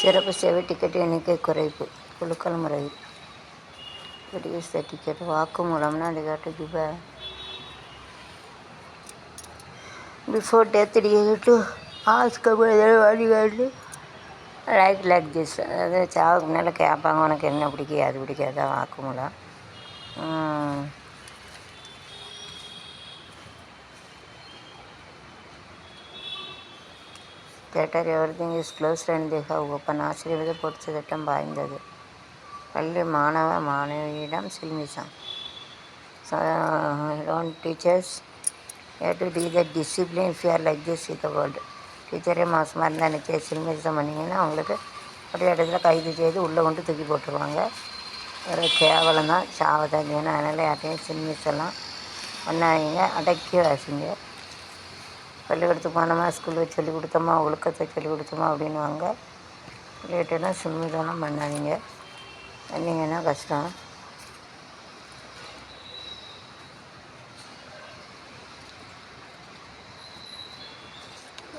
சிறப்பு சேவை டிக்கெட் எண்ணிக்கை குறைப்பு குலுக்கல் முறை ரெடியூஸ் த டிக்கெட் வாக்குமூலம்னா they got to give a before death you have to ask whether what you got to like this அதாவது சாவுக்கு முன்னால் கேட்பாங்க உனக்கு என்ன பிடிக்கும் அது பிடிக்காதா வாக்குமூலம் theatre everything is close and they have open ஆசிரியர் பொறுத்த சட்டம் பாய்ந்தது பள்ளி மாணவியிடம் சில்மிசம் don't teachers A to D the discipline if you are like this in the world டீச்சரே மாசமாக இருந்தால் நிச்சயம் சில்மிசம் பண்ணிங்கன்னா அவங்களுக்கு ஒரு இடத்துல கைது செய்து உள்ளே கொண்டு தூக்கி போட்டுருவாங்க. ஒரு கேவலம் தான் சாவதான் வேணும். அதனால் யார்ட்டையும் சில்மிசெல்லாம் பண்ணாதீங்க, அடக்கி வாசிங்க. பள்ளிக்கூடத்துக்கு போனோமா ஸ்கூலுக்கு சொல்லிக் கொடுத்தோமா ஒழுக்கத்தை சொல்லிக் கொடுத்தோமா அப்படின்வாங்க. லேட்டுனா சில்மிசெல்லாம் பண்ணாதீங்க, பண்ணிங்கன்னா கஷ்டம்.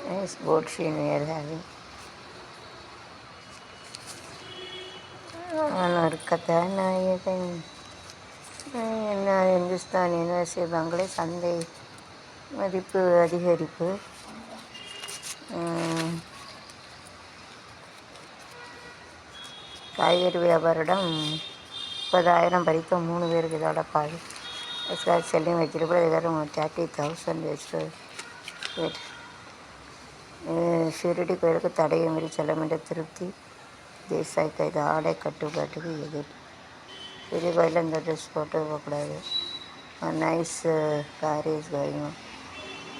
Nice boat scene we are having. நான் ஒரு கதாநாயகன். என்ன இந்துஸ்தான் யூனிவர்சிட்டி பங்களே சந்தை மதிப்பு அதிகரிப்பு. காய்கறி வியாபாரிடம் 30,000 பறித்த 3 பேருக்கு இதோட பாடு. செல்லிங் வெஜிடபிள் இதோட 30,000 வெஜிடபிள். ஷிரடி கோயிலுக்கு தடையை மீறி செல்லும் என்ற திருப்தி தேசாய் கைது ஆடை கட்டுப்பாட்டுக்கு எதிர். ஷிரடி கோயிலில் இந்த ட்ரெஸ் போட்டு போகக்கூடாது. Nice car is going.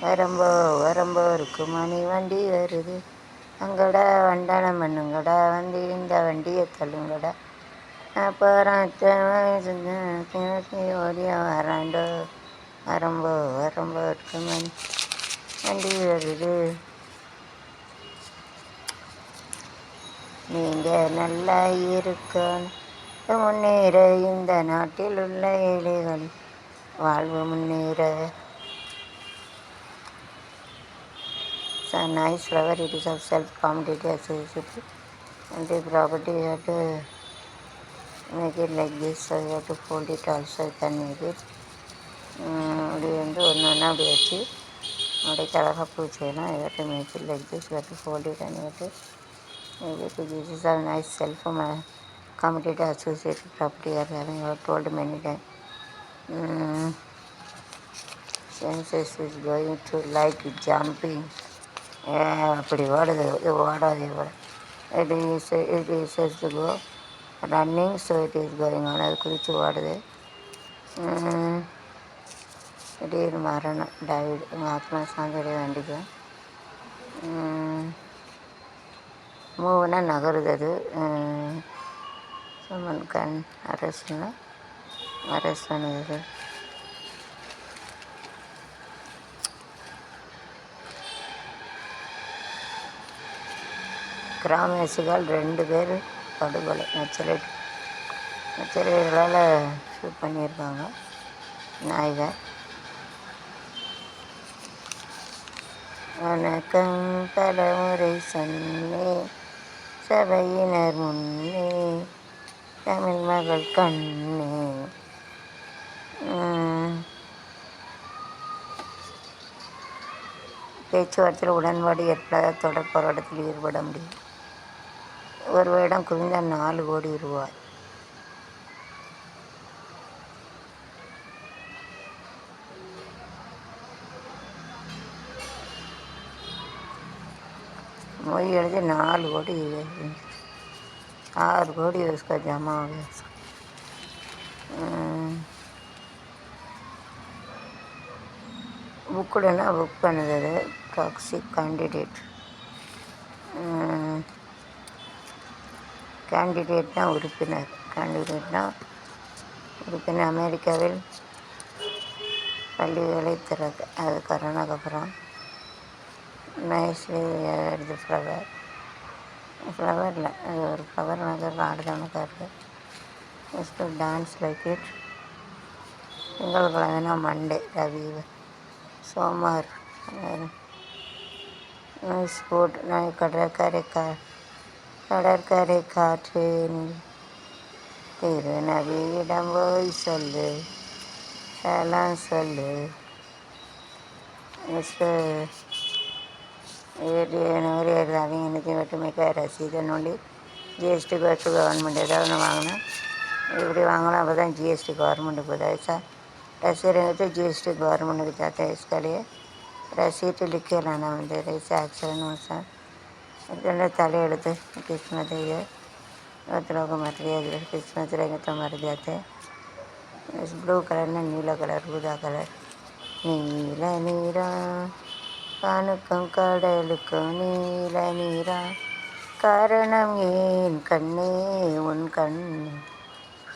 வரம்போ இருக்கு மணி வண்டி வருது அங்கடா வண்டானம் பண்ணுங்கடா வந்து இந்த வண்டியை தள்ளுங்கடா அப்புறம் ஓடியா வராண்டோ வரம்போ இருக்கு மணி வண்டி வருது. நீங்கள் நல்லா இருக்கணும் முன்னேற இந்த நாட்டில் உள்ள ஏழைகள் வாழ்வு முன்னேற. Nice flower, it is of self-commodity associated and the property you have to make it like this, so you have to fold it also, you can make it. அப்படி வந்து ஒன்று ஒன்றா அப்படி வச்சு அப்படியே கலகாக பூ செய்யலாம். you have to make it like this, you have to fold it and you have to make it. This is a nice self-commodity associated property you are having, you have told many times. Census is going to like jumping. அப்படி ஓடுது, இது ஓடாது. It is to go running, so it is going on. அது குதித்து ஓடுது. திடீர் மரணம் டைவிட். எங்கள் ஆத்மா சாந்தடைய வேண்டிக்கும். மூவ்னா நகருது. அது சமன் கண் அரசுனா அரசு பண்ணுது. கிராமவாசிகள் 2 பேர் படுகொலை. நக்சலைட்களால் ஷூட் பண்ணியிருக்காங்க. நாயகர் வணக்கம் பலமுறை சொன்னே சபையினர் முன்னே தமிழ் மகள் கண்ணே. பேச்சுவார்த்தையில் உடன்பாடு ஏற்படாத தொடர் போராட்டத்தில் ஈடுபட முடியும். ஒரு வருடம் குவிந்த 4 கோடி ரூபாய். மொய் எழுதி 4 கோடி 6 கோடி उसका जमा हो गया. புக்குடுன்னா புக் பண்ணுறது. Toxic candidate. கேண்டிடேட்னா உறுப்பினர். உறுப்பினர். அமெரிக்காவில் பள்ளிகளை திறக்க. அது கரோனாக்கு அப்புறம். நைஸ்லி எடுத்து ஃப்ளவரில் அது ஒரு ஃப்ளவர் நகர் ஆடுதானுக்கா இருக்குது. First dance like it. திங்கட்கிழமைனா மண்டே ரவி சோமார் ஸ்போர்ட். நான் கடற்கரை கடற்கரை காற்று திருநவியிடம் போய் சொல்லு எல்லாம் சொல்லு நூறு அவங்க இன்னத்தையும் வெட்டுமைக்க ரசீதை நோண்டி ஜிஎஸ்டிக்கு வச்சு கவர்மெண்ட் ஏதாவது ஒன்று வாங்கினா இப்படி வாங்கலாம் அப்போ தான் ஜிஎஸ்டி गवर्नमेंट ऐसा ऐसे रहे तो जीएसटी गवर्नमेंट को जाता है इसके लिए रसीद लिख के लाना होता है ऐसे एक्सीडेंट वैसा इतने तले एड़ते किस्मत है लोग मर गए अगर किस्मत रहेंगे तो मर जाते हैं इस ब्लू कलर में नीला कलर ஊதா कलर நீல நீரா காணுக்கும் கடலுக்கும் நீல நீரா காரணம் ஏன் கண்ணே உன் கண்ணே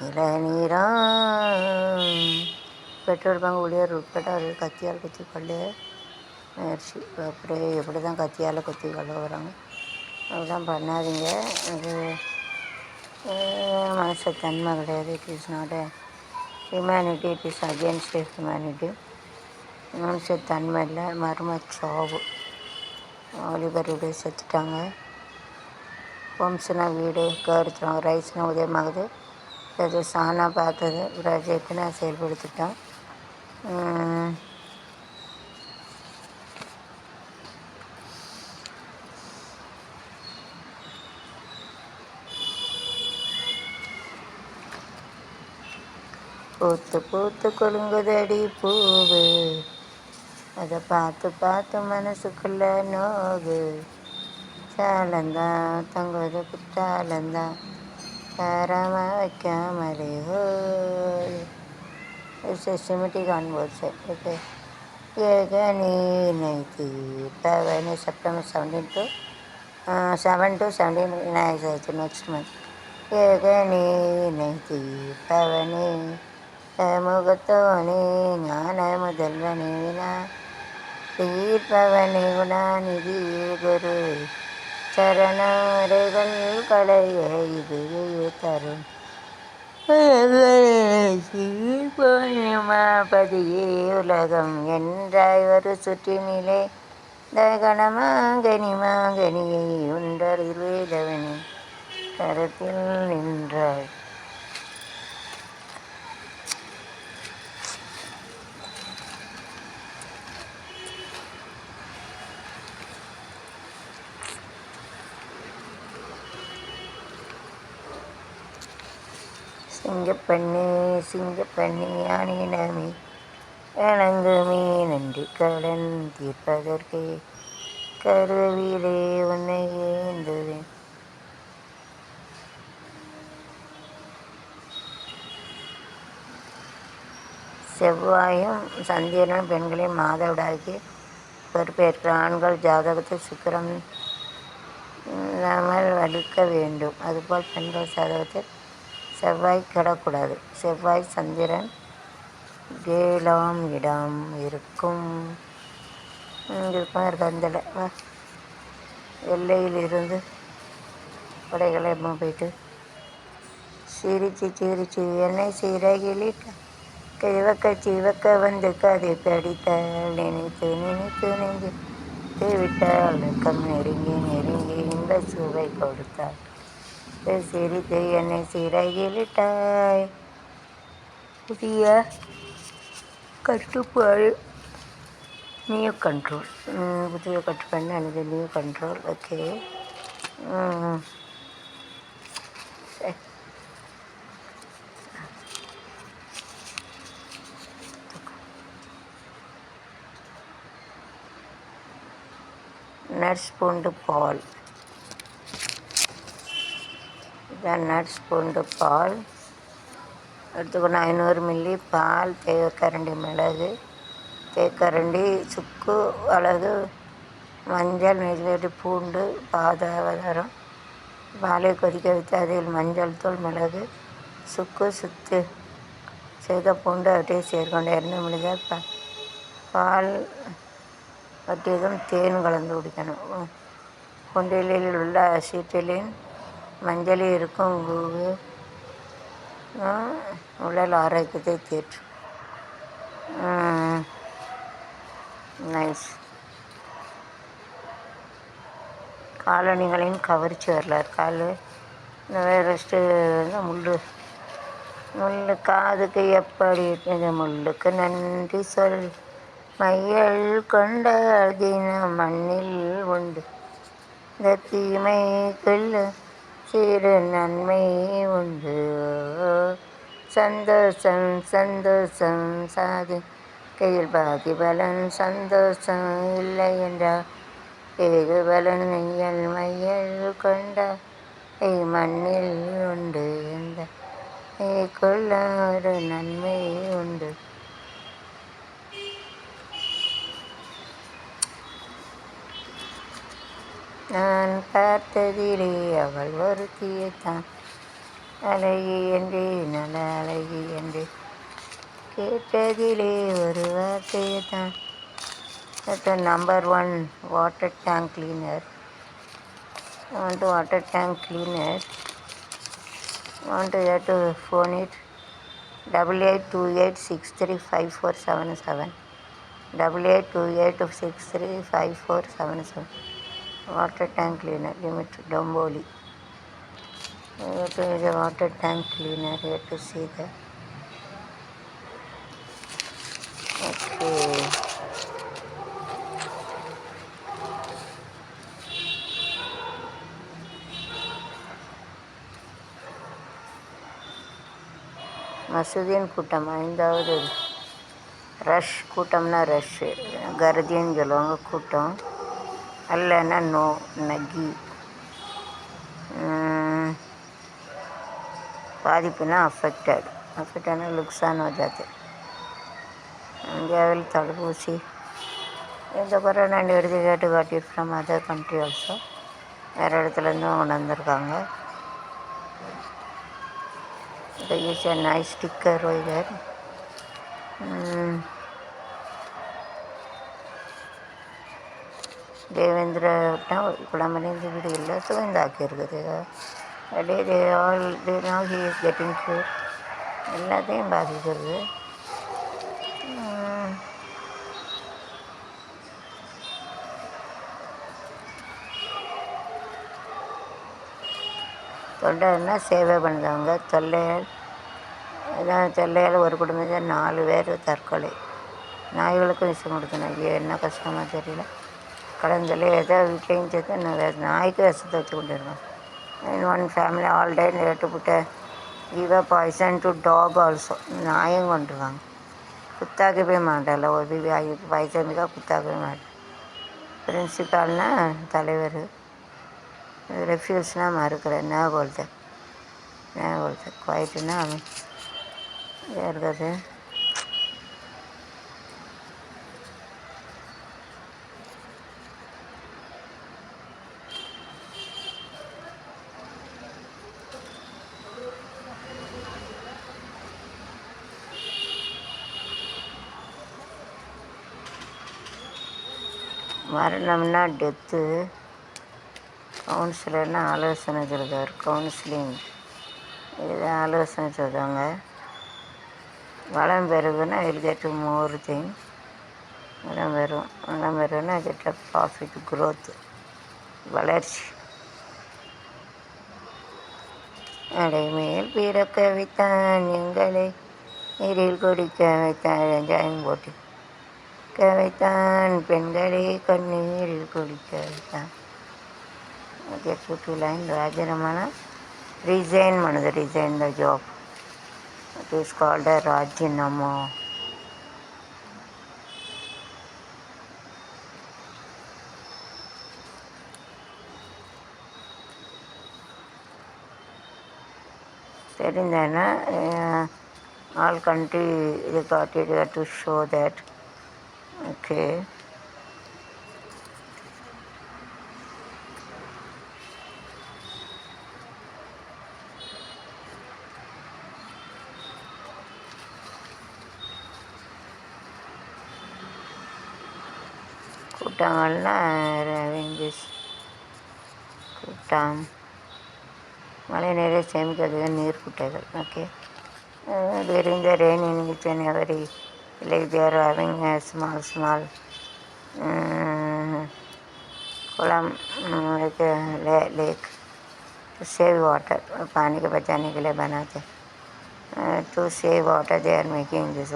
இளநீரா பெட்ரோல் பங்க் ஊழியர் உட்பட அவர்கள் கத்தியால் குத்தி கொள்ள முயற்சி அப்படியே எப்படி தான் கத்தியால் குத்தி கொள்ள வராங்க அப்படிலாம் பண்ணாதீங்க அது மனசத்தன்மை கிடையாது it is not humanity it is against humanity மனுஷத்தன்மை இல்லை மர்ம சாவு வாலிபர் இப்படி செத்துட்டாங்க வம்சனா வீடு கருத்துறாங்க ரைஸ்னா உதயமாகுது அது சாணா பார்த்தது ப்ராஜெக்ட் நான் செயல்படுத்திட்டேன் பூத்து பூத்து கொழுங்குதடி பூவு அதை பார்த்து பார்த்து மனசுக்குள்ள நோகு சாலந்தான் தங்குவது குற்றாலந்தான் தாராம வைக்காமலே ஹோய் सिमटिक ऑन बोर्ड से ओके ये गनी नहीं थी Pawan September 17 to 7 to 17 nice next month ये गनी नहीं थी पवने मुगतोने ज्ञान मुदल्वने विना तीर्पवने गुणानिधि गुरु चरणरेगल कलय इदुवे तरुण பதியே உலகம் என்றாய் ஒரு சுற்றினிலே தகனமாங்கனி மாங்கனியை உண்டறில் வேதவனி கரத்தில் நின்றாய் சிங்கப்பண்ணி அணினமே வணங்குமே நன்றி கடன் தீர்ப்பதற்கே கருவிலே உன்னை ஏந்துவேன் செவ்வாயும் சந்திரனும் பெண்களையும் மாதவிடாய்க்கு பொறுப்பேற்கிற ஆண்கள் ஜாதகத்தில் சுக்கிரம் இல்லாமல் வலிக்க வேண்டும் அதுபோல் பெண்கள் ஜாதகத்தில் செவ்வாய் கெடக்கூடாது செவ்வாய் சந்திரன் 7ஆம் இடம் இருக்கும் இருக்காந்தில் எல்லையிலிருந்து படைகளை போயிட்டு சிரிச்சு என்னை சிறகிலிட்ட சிவக்க வந்து கதை படித்தால் நினைத்து நெஞ்சு விட்டால் கம் நெருங்கி இந்த சுவை கொடுத்தாள் சிரித்து என்னை சிறகிலிட்டாய் புதிய கட்டுப்பாடு நியூ கண்ட்ரோல் புதிய கட்டுப்பாடு எனக்கு நியூ கண்ட்ரோல் ஓகே நட்ஸ் பூண்டு பால் நட்ஸ் பூண்டு பால் எடுத்துக்கணும் 500 மில்லி பால் தேக்கரண்டி மிளகு தேக்கரண்டி சுக்கு அல்லது மஞ்சள் நெய்வேலி பூண்டு பாதாவதாரம் பாலை கொதிக்க வைத்து அதில் மஞ்சள் தூள் மிளகு சுக்கு சுத்து செய்த பூண்டு அவற்றை சேர்க்கொண்டு 2 மில்லி பால் வற்றியதும் தேன் கலந்து குடிக்கணும் குண்டிலில் உள்ள அசிட்டிலின் மஞ்சள் இருக்கும் உடல் ஆரோக்கியத்தை தேற்றும் நைஸ் காலணிகளின் கவர்ச்சி வரலாறு. இந்த ரெஸ்ட்டு முள்ளு காதுக்கு எப்படி இருக்குது, முள்ளுக்கு நன்றி சொல், மையல் கொண்ட தினம் மண்ணில் உண்டு, இந்த தீமைக்குள்ள சிறு நன்மை உண்டு. சந்தோஷம் சந்தோஷம் சாதி கையில் பாதி பலன், சந்தோஷம் இல்லை என்றால் ஏது பலன், மையல் கொண்ட மண்ணில் உண்டு, இந்த கொள்ள ஒரு நன்மை உண்டு. நான் பார்த்ததிலே அவள் ஒருத்தியைத்தான், அழகி என்று நல்ல அழகி என்று கேட்டதிலே ஒரு வார்த்தையைத்தான். Number 1 water tank cleaner. water tank cleaner. Want to have to phone it 8828635477, 8828635477. Water tank cleaner, limit Domboli. It is a water tank cleaner. You have to see that. Okay. மசூதியின் கூட்டம் 5வது. ரஷ் கூட்டம்னா ரஷ்ஷு, கருதின்னு சொல்லுவாங்க கூட்டம். அல்லனா no நகி. பாதிப்புனா அஃபெக்டட்னா லுக்ஸான் வஜாத்து. இந்தியாவில் தடுப்பூசி இந்த corona எடுத்துக்காட்டு காட்டிட்டு ஃப்ரம் அதர் கண்ட்ரி ஆல்சோ. வேறு இடத்துலேருந்தும் கொண்டு வந்திருக்காங்க. There is a nice sticker over there. Devendra குளமணிந்து வீடு எல்லாத்துக்கும் இந்த ஆக்கி இருக்குது. அப்படியே he is getting cure. எல்லாத்தையும் பாதிக்கிறது. தொண்டைன்னா சேவை பண்ணுறவங்க. தொல்லையால் ஒரு குடும்பத்தில் 4 பேர் தற்கொலை. நாய்களுக்கும் விஷயம் கொடுக்கணும். ஐயோ என்ன கஷ்டமாக தெரியல. கடந்தல ஏதோ வீட்லேயும் சேர்த்து நாய்க்கு விஷத்தை வச்சு கொண்டு இருக்கோம். In one family all day they have to put a give a poison to dog also. நாயும் கொண்டுருவாங்க. குத்தாக்கு போய் மாட்டல ஒரு பாய்சனுக்காக குத்தாக்கு போய் மாட்டேன். பிரின்சிபால்னா தலைவர், ரெஃப்யூஸ்னால் மறுக்கிறேன். ஞாபகத்தை குவாய்ட்டுன்னா இருக்குது. மரணம்னா டெத்து. கவுன்சிலர்னா ஆலோசனை சொல்கிறார். கவுன்சிலிங் இது ஆலோசனை சொல்கிறாங்க. வளம் பெருகுன்னா வில் கெட் மோர் திங். வளம் பெருகுன்னா கெட் ப்ராஃபிட் க்ரோத், வளர்ச்சி. அடைமேல் பிறக்க வைத்தான் எங்களை, நீரில் குடிக்க வைத்தான் வெங்காயம் போட்டு வைத்தான், பெண்களை கண்ணீரில் குடிக்க வைத்தான். Okay, 2 line. ராஜினாமான ரிசைன் பண்ணுது. Resign the job. It is called a ராஜினாமா. தெரிந்தேன்னா ஆல் கண்ட்ரி இது காட்டி டு ஷோ தட். ஓகே, கூட்டங்கள்னால் கூட்டம் மழை நீரை சேமிக்கிறதுக்கு நீர் குட்டைகள். Okay, during the rain in each and every village they are having a small coulomb एक लेक to save water. पानी के बचाने के लिए बनाते to save water they are making this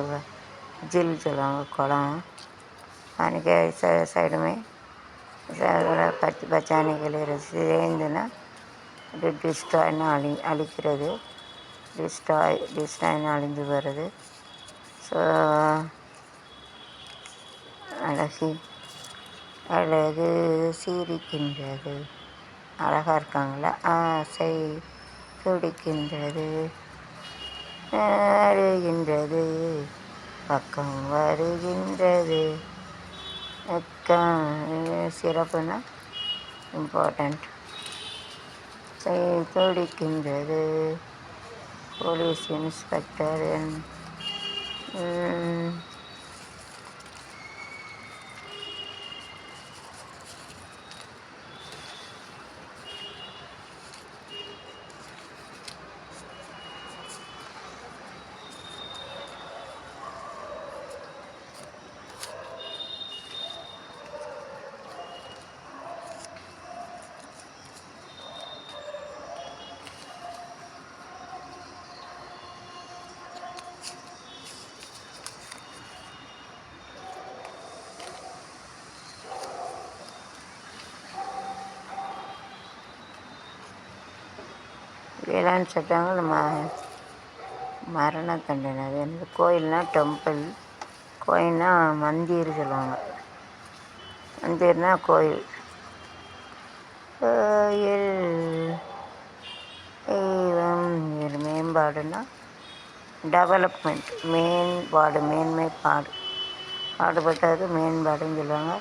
झील चलाओ कुलम पानी के साइड में बचाने के लिए ரசிந்தனா இது டிஸ்ட்ராய்னு அழிக்கிறது டிஸ்ட்ராய்னு அழிஞ்சு வருது. ஸோ அழகு சிரிக்கின்றது அழகாக இருக்காங்களா ஆசை துடிக்கின்றது வருகின்றது பக்கம் வருகின்றது சிறப்புனா இம்பார்ட்டண்ட் துடிக்கின்றது போலீஸ் இன்ஸ்பெக்டர் வேளாண் சட்டங்கள் மரண தண்டனை. அது வந்து கோயில்னா டெம்பிள், கோயில்னா மந்திர் சொல்லுவாங்க. மந்திர்னா கோயில். கோயில் தெய்வம் மேம்பாடுனா டெவலப்மெண்ட். மேன்மை பாடுபட்டது மேம்பாடுன்னு சொல்லுவாங்க.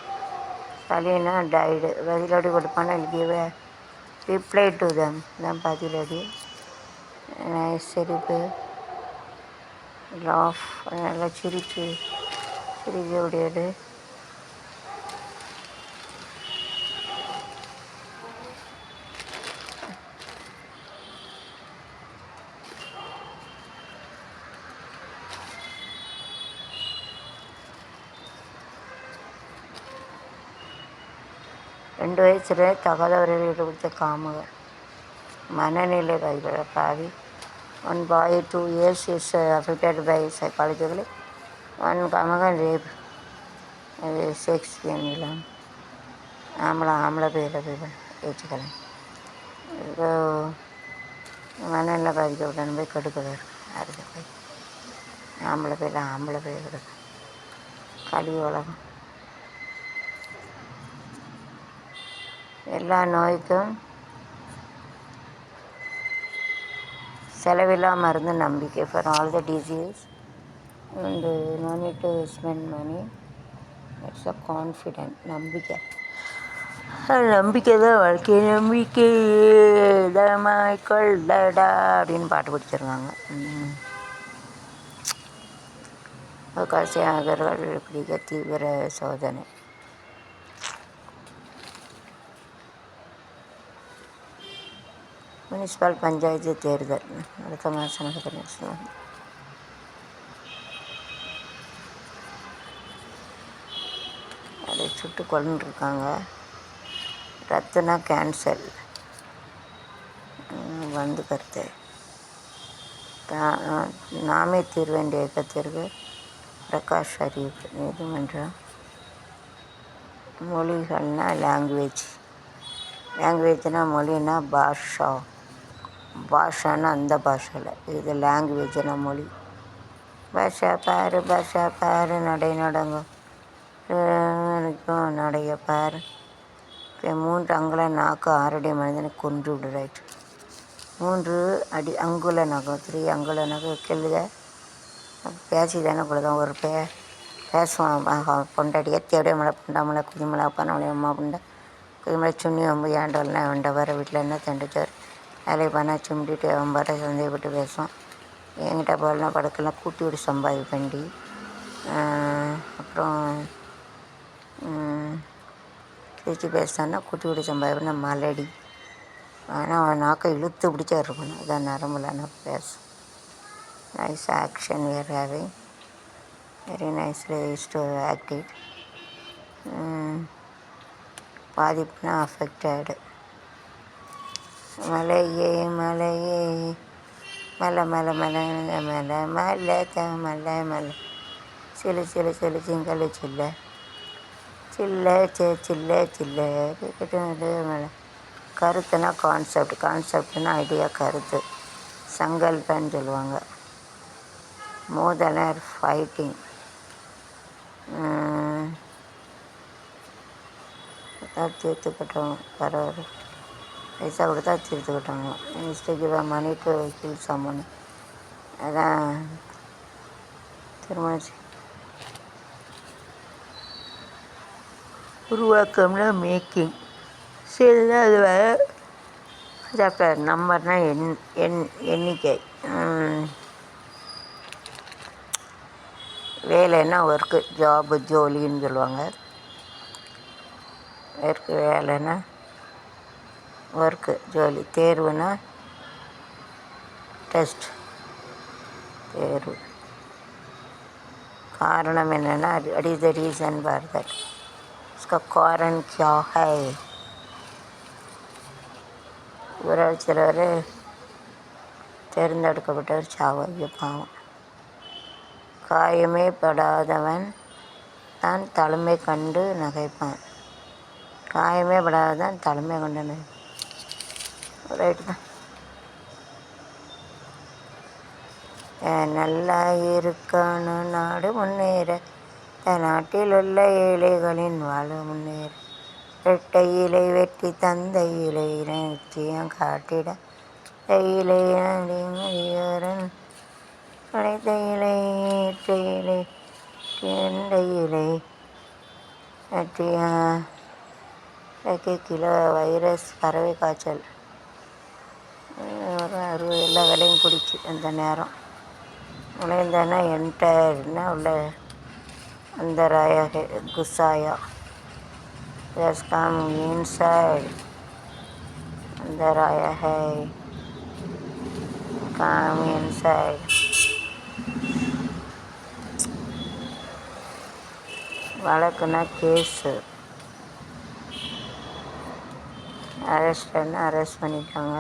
பதினா டைடு பதிலடி கொடுப்பான கிவ் ரிப்ளை டு தம் தான் பதிலடி. சிரிப்பு லாஃப் நல்லா சிரிக்க முடியாது. ரெண்டு வயசுல தகவல்களை கொடுத்த காமகர் மனநிலை பாவி. 1 boy 2 years is affected by psychologically. 1 காமகன் rape அது செக்ஸ் கேம்லாம் ஆம்பளை பேரை ஏற்றுக்கலாம். இப்போ மனநிலை பாதிக்கப்பட்ட போய் கடுக்கிறார். யாருக்கு போய் ஆம்பளை பேர் கிடக்கு கலி உலகம். எல்லா நோய்க்கும் செலவில்லா மருந்து நம்பிக்கை. For all the disease and no need to spend money. It's a confident. நம்பிக்கை தான் வாழ்க்கை. நம்பிக்கை தமாய்க்கொள் தடா அப்படின்னு பாட்டு பிடிச்சிருக்காங்க. அவகாசியாகர்கள் பிடிக்க தீவிர சோதனை. முனிசிபல் பஞ்சாயத்து தேர்தல் அடுத்த மாதம் நடக்குது. அதை சுட்டு கொண்டுருக்காங்க. ரத்துனா கேன்சல் வந்து கருத்து. நாமே தீர்வேண்டிய இயக்கத்திற்கு பிரகாஷ் அறிவிப்பு. நீதிமன்றம். மொழிகள்னா லாங்குவேஜ்னா மொழினா பாஷான்னா அந்த பாஷையில். இது லாங்குவேஜ்னா மொழி. பாஷா பாரு நடங்கும் நடைய பாரு. 3 அங்குல நாக்கு 6 அடி மனிதனை கொன்று விடு. ரைட். 3 அங்குல நகம் 3 அங்குல நகம் கெல்லுக பேசி தானே கொடுதான். ஒரு பேசுவான் பொண்டாட்டி ஏற்றி அப்படியே மலை புண்டாமலை குதிமலை அப்பானவளை அம்மா புண்டை குதிமலை சுண்ணி வம்பு ஏண்டவெல்லாம் வேண்ட வர வீட்டில் என்ன தண்டுச்சார் வேலையை பண்ணா சுண்டிட்டு அவன் பாட்ட சந்தேகப்பட்டு பேசுவான். என்கிட்ட போலாம் படுக்கலாம் கூட்டி விட்டு சம்பாதிப்பண்டி. அப்புறம் பேச்சு பேசுனா கூட்டி விட்டு சம்பாதிப்பேன்னா மலடி. ஆனால் அவன் நாக்கை இழுத்து பிடிச்சா இருக்கணும். அதான் நரம்புலன்னா பேசும். Nice action where having. Very nice ways to act it. பாதிப்புனா அஃபெக்டடு. மலையே மலையே மலை மலை மலை மலை மலை மலை மலை சிலு சிலு சிலு சிங்கலு சில்ல சில்ல சில்ல சில்ல கிட்ட மலை. கருத்துனா கான்செப்ட், கான்செப்ட்னா ஐடியா, கருத்து. சங்கல்பன்னு சொல்லுவாங்க. மோதனர் ஃபைட்டிங். தீர்த்துக்கிட்டோம் பரவாயில்ல. பைசா கொடுத்தா தீர்த்துக்கிட்டோங்க. மிஸ்டேக்கு மணி டு கில் சம்மன். அதான் திருமணம் உருவாக்கம்னா மேக்கிங். சரி, அது வேறு. சாப்டர் நம்பர்னால் எண்ணிக்கை. வேலைன்னா ஒர்க்கு, ஜாபு, ஜோலின்னு சொல்லுவாங்க. வேலைன்னா ஒர்க்கு, ஜோலி. தேர்வுனா டெஸ்ட், தேர்வு. காரணம் என்னென்னா at is the reason for that. उसका कारण क्या है? ஒரு சிலர் தேர்ந்தெடுக்கப்பட்டவர் சாவாகிய பாவம். காயமே படாதவன் தான் தலைமை கண்டு நகைப்பான். காயமே படாததான் தலைமை கண்டு ரைட்டு தான். நல்லா இருக்கணும் நாடு முன்னேற, நாட்டில் உள்ள ஏழைகளின் வாழ்வு முன்னேற, இரட்டை இலை வெற்றி தந்த இலை நிச்சயம் காட்டிட, இலை அதிகாரன் படைத்த இலை ஏற்ற இலை எந்த இலை கிலோ வைரஸ் பறவை காய்ச்சல் 60 எல்லா வேலையும் பிடிச்சி அந்த நேரம் நுழைந்தானா என்டர்னா உள்ள அந்த ராயா குசாயா has come inside அந்த ராயா ஹை come inside. வழக்குனா கேஸு. அரெஸ்ட்னா அரெஸ்ட் பண்ணிட்டாங்க.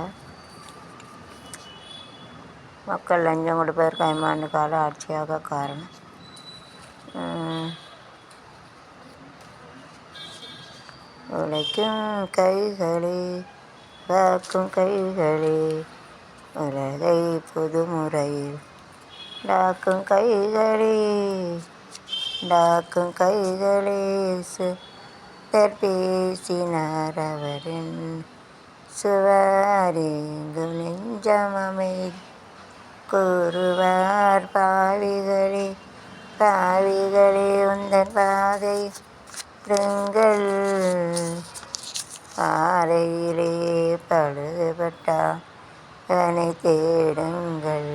மக்கள் லஞ்சம் கொடுப்பதற்கு 5 ஆண்டு கால ஆட்சியாக காரணம். உழைக்கும் கைகளே காக்கும் கைகளே உலகை புது முறையில் டாக்கும் கைகளே டாக்கும் கைகளே பேசினார் அவரின் சுவாரிங்கும் நெஞ்சம் அமைதி கூறுவார் பாவிகளே பாவிகளே உந்தன் பாதை விடுங்கள் பாதையிலே பழுதுபட்டால் அதனை தேடுங்கள்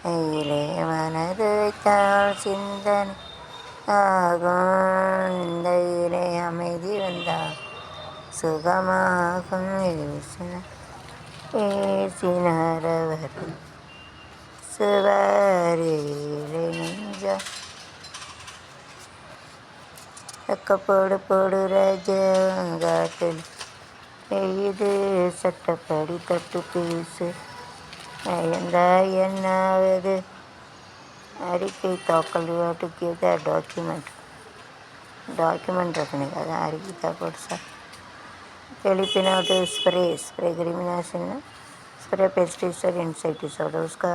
கையிலே மனது வைத்தால் சிந்தனை ஆகும் இந்தையிலே அமைதி வந்தால் சுகமாகும் ஏசினார் அவர் சுவாரியிலே நெஞ்சம் போடு போடு ராஜாங்காட்டில் இது சட்டப்படி தட்டு பேசு எந்தா என்னாவது அறிக்கை தாக்கல் டு கிவ் த டாக்குமெண்ட் रखने का அறிக்கை தாக்கல் sir Filipino to spray crimination spray pesticide insecticide उसका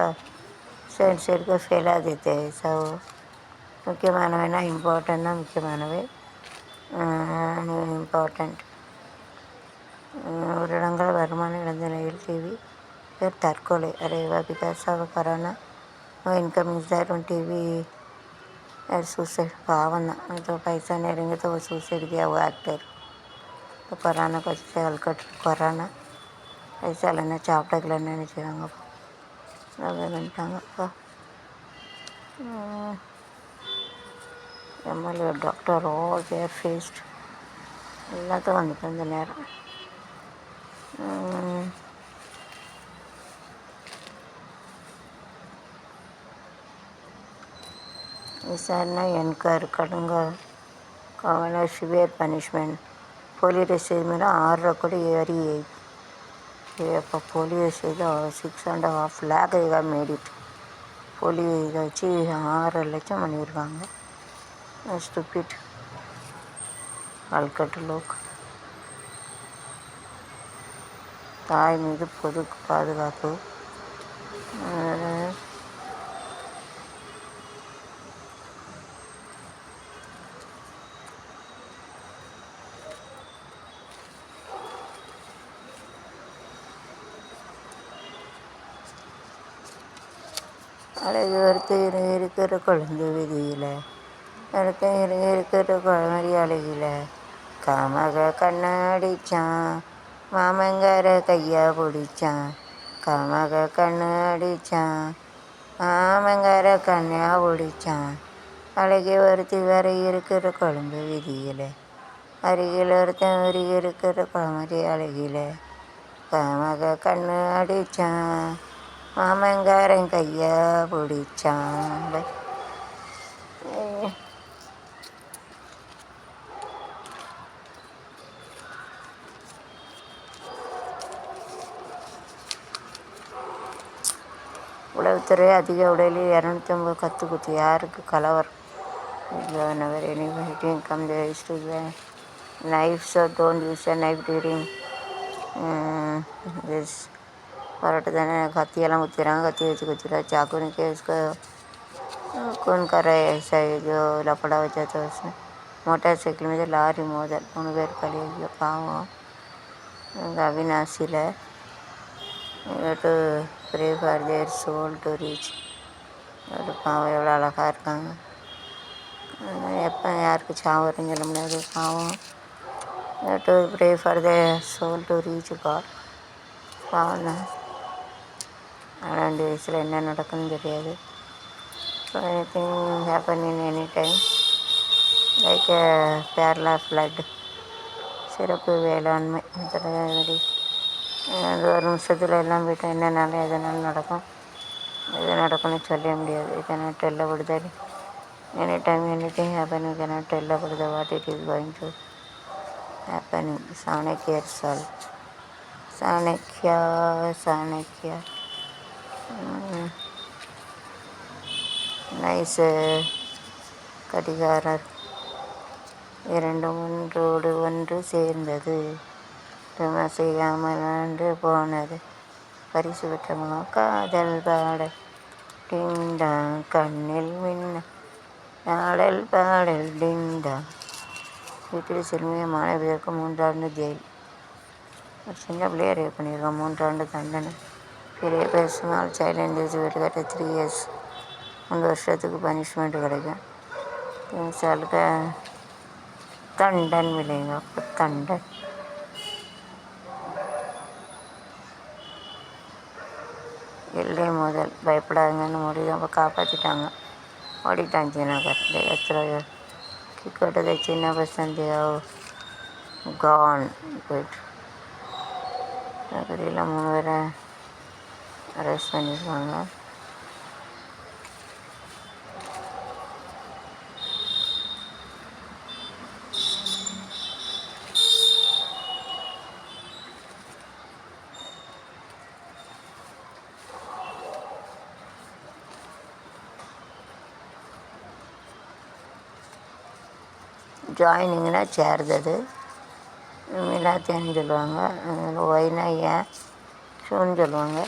साइड को फैला देते हैं सब. முக்கியமானவைனா இம்பார்ட்டன்னா முக்கியமானவை இம்பார்ட்டண்ட். ஒரு இடங்கள் வருமானம் இழந்த நிலையில் டிவி தற்கொலை அரைவா because of corona income is there on TV suicide. पावन तो पैसा नहीं रहेंगे तो वो सुसाइड किया वो एक्टर. तो कोरोना को अच्छे हलकट कोरोना पैसा लेना चापटक लेना नहीं चाहिए MLA doctor all there faced எல்லாத்துக்கும் வந்துட்டு அந்த நேரம். விசாரணை என்கொயர் கடுங்க கவர்னர் சிவியர் பனிஷ்மெண்ட் ಪೋಲಿಯೋ ರಸೀದ್ ಮೇಲೆ 6 ಕೋಟಿ ವೆರಿ இப்போ போலியோ ரசீது 6.5 lakh இதாக மேடிட்டு போலியோ இதை வச்சு 6 லட்சம் பண்ணியிருக்காங்க. ஸ்டூபிட் கல்கட்டு லோக். தாய் மீது பொது பாதுகாப்பு. அழகு வறுத்து இருக்கிற கொழுந்து விதியில் அடுத்த இருக்கிற குழமரி அழகில் காமக கண்ணடிச்சான் மாமங்கார கையா பிடிச்சான் காமக கண்ணு அடிச்சான் மாமங்கார கண்ணையா பிடிச்சான் அழகி வறுத்து வர இருக்கிற கொழும்பு விதியில் அருகில் ஒருத்தன் அருகி இருக்கிற குழமரி அழகில் காமக கண்ணு அடிச்சான் மாமங்காரன் கையா பிடிச்சான். உளவுத்துறை அதிக உடலில் 250 கத்து குத்து யாருக்கு கலவரம்? never any fighting come there is to the knife, so don't use a knife during this. பரட்டு தானே கத்தியெல்லாம் குத்திடுறாங்க. கத்தி வச்சு குத்திடுறா चाकू ने उसको कौन कर रहा है ऐसा जो लपड़ा वजह था उसने. मोटरसाइकिल में லாரி மோதல் 3 பேர் பலி. பாவம் அவினாசியில் to pray for their soul to reach. பாவம் எவ்வளோ அழகாக இருக்காங்க. எப்போ யாருக்கு சாவு வரும்னு சொல்ல முடியாது. பாவம் to pray for their soul to reach God. பாவம் தான். 2 வயசில் என்ன நடக்குன்னு தெரியாது. Anything happen in any time like Kerala flood. சிறப்பு வேளாண்மை வெடி 1 நிமிஷத்தில் எல்லாம் போய்ட்டு என்னென்னாலும் எதனாலும் நடக்கும். எது நடக்கும்னு சொல்ல முடியாது. You cannot tell about that. Any time anything happen. You cannot tell about the what it is going to happening. சாணக்கியர் சால். சாணக்கியா நைஸ் கடிகாரர். 2 ஒன்றோடு ஒன்று சேர்ந்தது. செய்யாமல் அன்று போனது. பரிசு பெற்ற முகம் காதல் பாடல். டிண்டா கண்ணில் மின்ன பாடல் பாடல் டிண்டா. வீட்டில் சிறுமிய மாணவியருக்கு 3 ஆண்டு ஜெயில். ஒரு சின்ன பிள்ளையை ரேப் பண்ணியிருக்கோம். 3 ஆண்டு தண்டனை. பெரிய ஸ்மால் சைல்டு வீட்டுக்கிட்ட 3 years 3 வருஷத்துக்கு பனிஷ்மெண்ட்டு கிடைக்கும். திங்சாலுக்கு தண்டன் விளையுங்க. அப்போ தண்டன். எல்லை மோதல் பயப்படாதுங்கன்னு முடியும். அப்போ காப்பாற்றிட்டாங்க. ஓடிட்டான் சீனாக்கார். எத்தனை கிக்கோட்டதை சின்ன பசந்தி கான் போயிட்டு நகரில் 3 பேரை அரெஸ்ட் பண்ணியிருக்காங்க. ஜாயினிங்னா சேர்ந்தது. மிலாத்தியான்னு சொல்லுவாங்க. ஒய்னா ஏன் ஷூன்னு சொல்லுவாங்க.